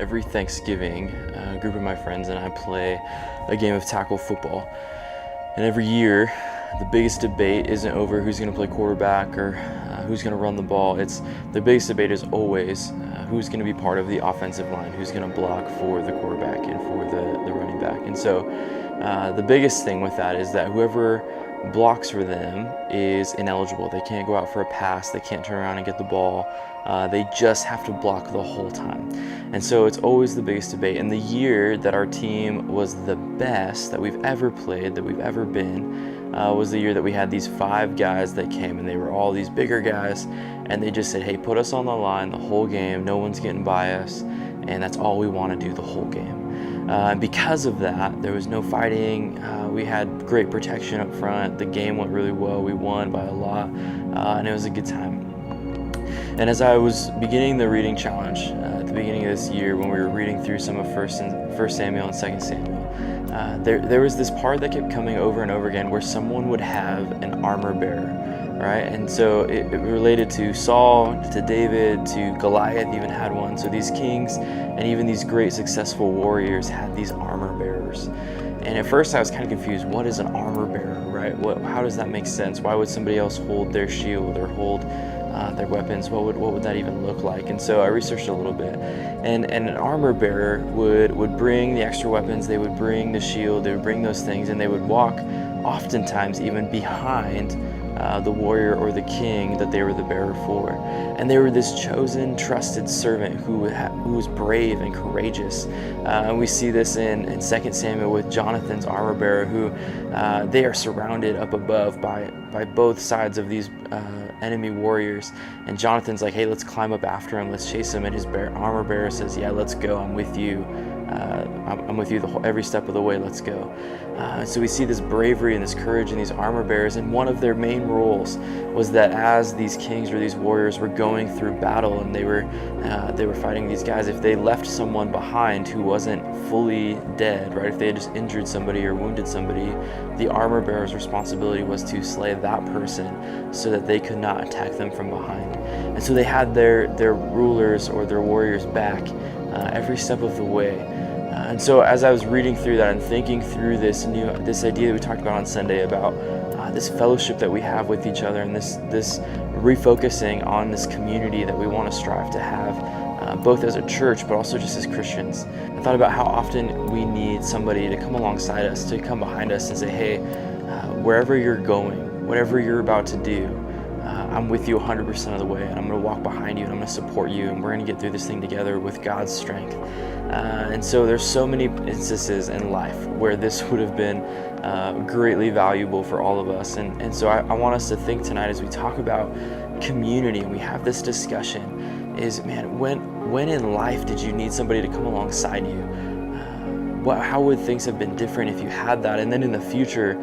Every Thanksgiving, a group of my friends and I play a game of tackle football. And every year, the biggest debate isn't over who's going to play quarterback or who's going to run the ball. The biggest debate is always who's going to be part of the offensive line, who's going to block for the quarterback and for the running back. And so the biggest thing with that is that whoever blocks for them is ineligible. They can't go out for a pass, they can't turn around and get the ball. They just have to block the whole time. And so it's always the biggest debate. And the year that our team was the best that we've ever played, that we've ever been, was the year that we had these 5 guys that came, and they were all these bigger guys, and they just said, hey, put us on the line the whole game, no one's getting by us, and that's all we want to do the whole game. And because of that, there was no fighting. We had great protection up front. The game went really well. We won by a lot, and it was a good time. And as I was beginning the reading challenge at the beginning of this year, when we were reading through some of 1 Samuel and 2 Samuel, there was this part that kept coming over and over again where someone would have an armor bearer, right? And so it related to Saul, to David, to Goliath even had one. So these kings and even these great successful warriors had these armor bearers. And at first I was kind of confused. What is an armor bearer, right? How does that make sense? Why would somebody else hold their shield or hold their weapons? What would that even look like? And so I researched a little bit, and an armor bearer would bring the extra weapons, they would bring the shield, they would bring those things, and they would walk oftentimes even behind the warrior or the king that they were the bearer for. And they were this chosen, trusted servant who was brave and courageous. And we see this in 2 Samuel with Jonathan's armor bearer, who they are surrounded up above by both sides of these enemy warriors. And Jonathan's like, hey, let's climb up after him, let's chase him. And his armor bearer says, yeah, let's go, I'm with you. I'm with you every step of the way, let's go. So we see this bravery and this courage in these armor bearers, and one of their main roles was that as these kings or these warriors were going through battle and they were fighting these guys, if they left someone behind who wasn't fully dead, right, if they had just injured somebody or wounded somebody, the armor bearer's responsibility was to slay that person so that they could not attack them from behind. And so they had their rulers or their warriors back every step of the way. And so as I was reading through that and thinking through this idea that we talked about on Sunday about this fellowship that we have with each other, and this refocusing on this community that we want to strive to have, both as a church but also just as Christians, I thought about how often we need somebody to come alongside us, to come behind us and say, hey, wherever you're going, whatever you're about to do, I'm with you 100% of the way, and I'm going to walk behind you, and I'm going to support you, and we're going to get through this thing together with God's strength. And so there's so many instances in life where this would have been greatly valuable for all of us. And so I want us to think tonight as we talk about community and we have this discussion is, man, when in life did you need somebody to come alongside you? How would things have been different if you had that? And then in the future,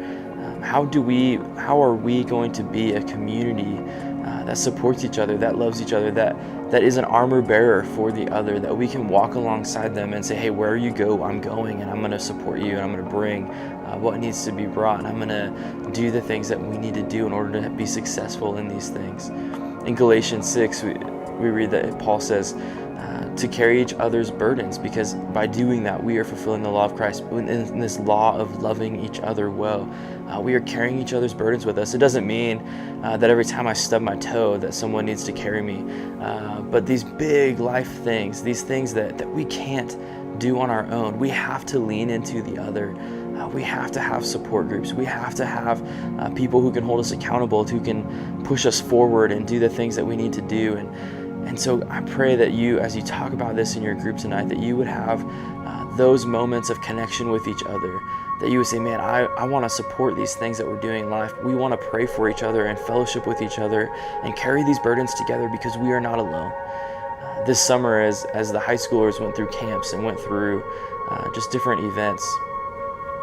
how are we going to be a community that supports each other, that loves each other, that is an armor bearer for the other, that we can walk alongside them and say, hey, where you go, I'm going, and I'm going to support you, and I'm going to bring what needs to be brought, and I'm going to do the things that we need to do in order to be successful in these things. In Galatians 6, we read that Paul says, to carry each other's burdens, because by doing that we are fulfilling the law of Christ in this law of loving each other well. We are carrying each other's burdens with us. It doesn't mean that every time I stub my toe that someone needs to carry me, but these big life things, these things that we can't do on our own, we have to lean into the other. We have to have support groups. We have to have people who can hold us accountable, who can push us forward and do the things that we need to do. And so I pray that you, as you talk about this in your group tonight, that you would have those moments of connection with each other, that you would say, man, I want to support these things that we're doing in life. We want to pray for each other and fellowship with each other and carry these burdens together because we are not alone. This summer, as the high schoolers went through camps and went through just different events,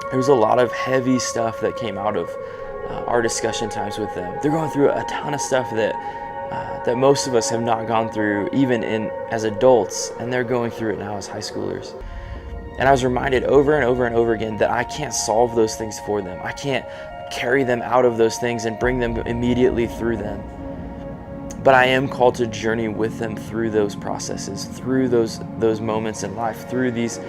there was a lot of heavy stuff that came out of our discussion times with them. They're going through a ton of stuff that most of us have not gone through even as adults, and they're going through it now as high schoolers. And I was reminded over and over and over again that I can't solve those things for them. I can't carry them out of those things and bring them immediately through them. but I am called to journey with them through those processes, through those moments in life, through these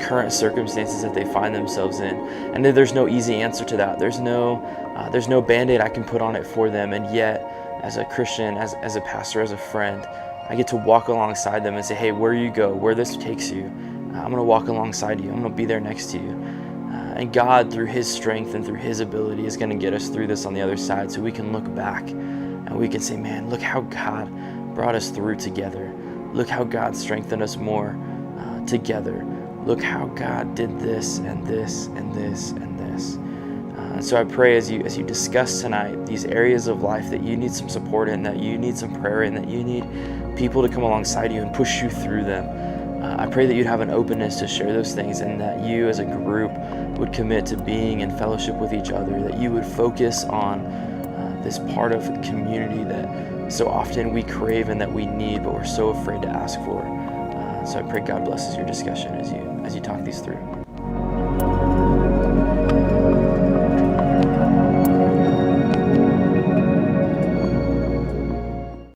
current circumstances that they find themselves in. And there's no easy answer to that. There's no Band-Aid I can put on it for them. And yet, as a Christian, as a pastor, as a friend, I get to walk alongside them and say, hey, where you go, where this takes you, I'm going to walk alongside you. I'm going to be there next to you. And God, through his strength and through his ability, is going to get us through this on the other side, so we can look back and we can say, man, look how God brought us through together. Look how God strengthened us more together. Look how God did this and this and this and this. So I pray as you discuss tonight these areas of life that you need some support in, that you need some prayer in, that you need people to come alongside you and push you through them. I pray that you'd have an openness to share those things, and that you as a group would commit to being in fellowship with each other, that you would focus on this part of community that so often we crave and that we need, but we're so afraid to ask for. So I pray God blesses your discussion as you talk these through.